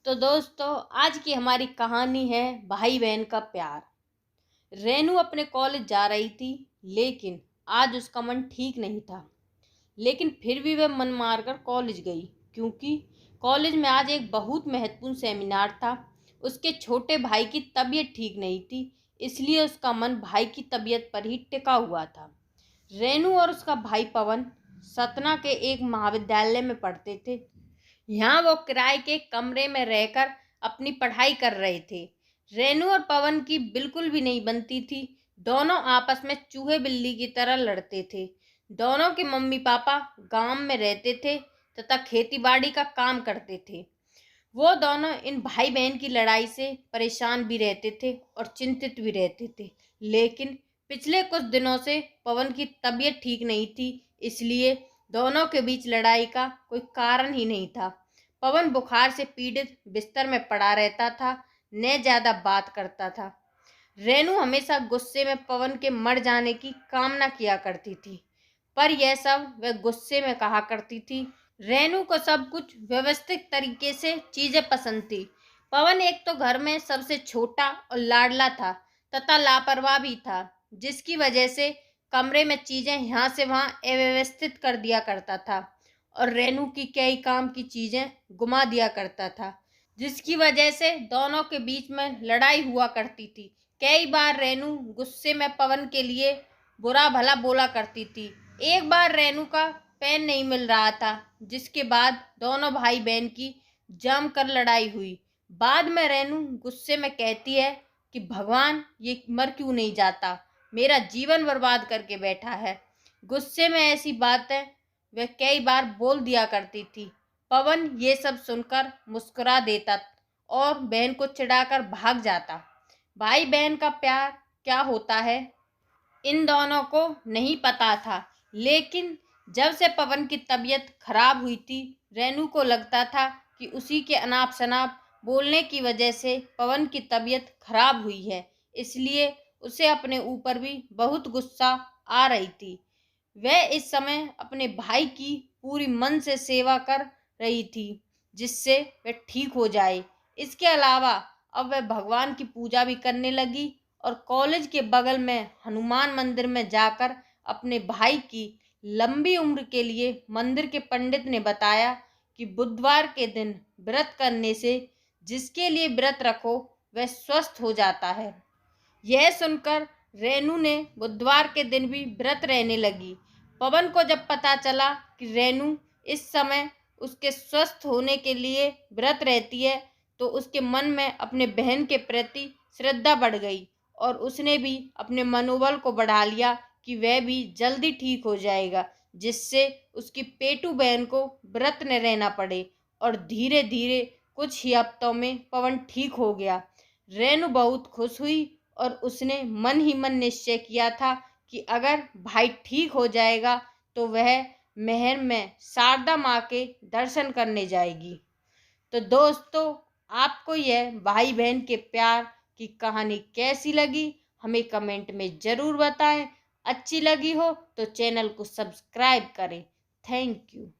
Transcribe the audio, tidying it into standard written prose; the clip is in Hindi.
तो दोस्तों, आज की हमारी कहानी है भाई बहन का प्यार। रेनू अपने कॉलेज जा रही थी, लेकिन आज उसका मन ठीक नहीं था। लेकिन फिर भी वह मन मारकर कॉलेज गई, क्योंकि कॉलेज में आज एक बहुत महत्वपूर्ण सेमिनार था। उसके छोटे भाई की तबीयत ठीक नहीं थी, इसलिए उसका मन भाई की तबीयत पर ही टिका हुआ था। रेनू और उसका भाई पवन सतना के एक महाविद्यालय में पढ़ते थे। यहाँ वो किराए के कमरे में रहकर अपनी पढ़ाई कर रहे थे। रेनू और पवन की बिल्कुल भी नहीं बनती थी। दोनों आपस में चूहे बिल्ली की तरह लड़ते थे। दोनों के मम्मी पापा गांव में रहते थे तथा खेतीबाड़ी का काम करते थे। वो दोनों इन भाई बहन की लड़ाई से परेशान भी रहते थे और चिंतित भी रहते थे। लेकिन पिछले कुछ दिनों से पवन की तबीयत ठीक नहीं थी, इसलिए दोनों के बीच लड़ाई का कोई कारण ही नहीं था। पवन बुखार से पीड़ित बिस्तर में पड़ा रहता था, न ज्यादा बात करता था। रेनू हमेशा गुस्से में पवन के मर जाने की कामना किया करती थी, पर यह सब वह गुस्से में कहा करती थी। रेनू को सब कुछ व्यवस्थित तरीके से चीजें पसंद थी। पवन एक तो घर में सबसे छोटा और लाडला था तथा लापरवाह भी था, जिसकी वजह से कमरे में चीजें यहाँ से वहाँ अव्यवस्थित कर दिया करता था और रेनू की कई काम की चीजें गुमा दिया करता था, जिसकी वजह से दोनों के बीच में लड़ाई हुआ करती थी। कई बार रेनू गुस्से में पवन के लिए बुरा भला बोला करती थी। एक बार रेनू का पेन नहीं मिल रहा था, जिसके बाद दोनों भाई बहन की जमकर लड़ाई हुई। बाद में रेनू गुस्से में कहती है कि भगवान ये मर क्यों नहीं जाता, मेरा जीवन बर्बाद करके बैठा है। गुस्से में ऐसी बातें वह कई बार बोल दिया करती थी। पवन ये सब सुनकर मुस्कुरा देता और बहन को चिढ़ाकर भाग जाता। भाई बहन का प्यार क्या होता है, इन दोनों को नहीं पता था। लेकिन जब से पवन की तबीयत खराब हुई थी, रेनू को लगता था कि उसी के अनाप शनाप बोलने की वजह से पवन की तबीयत खराब हुई है, इसलिए उसे अपने ऊपर भी बहुत गुस्सा आ रही थी। वह इस समय अपने भाई की पूरी मन से सेवा कर रही थी, जिससे वह ठीक हो जाए। इसके अलावा अब वह भगवान की पूजा भी करने लगी और कॉलेज के बगल में हनुमान मंदिर में जाकर अपने भाई की लंबी उम्र के लिए मंदिर के पंडित ने बताया कि बुधवार के दिन व्रत करने से जिसके लिए व्रत रखो वह स्वस्थ हो जाता है। यह सुनकर रेनू ने बुधवार के दिन भी व्रत रहने लगी। पवन को जब पता चला कि रेनू इस समय उसके स्वस्थ होने के लिए व्रत रहती है, तो उसके मन में अपने बहन के प्रति श्रद्धा बढ़ गई और उसने भी अपने मनोबल को बढ़ा लिया कि वह भी जल्दी ठीक हो जाएगा, जिससे उसकी पेटू बहन को व्रत न रहना पड़े। और धीरे धीरे कुछ ही हफ्तों में पवन ठीक हो गया। रेनू बहुत खुश हुई और उसने मन ही मन निश्चय किया था कि अगर भाई ठीक हो जाएगा तो वह महल में शारदा माँ के दर्शन करने जाएगी। तो दोस्तों, आपको यह भाई बहन के प्यार की कहानी कैसी लगी, हमें कमेंट में ज़रूर बताएं। अच्छी लगी हो तो चैनल को सब्सक्राइब करें। Thank you.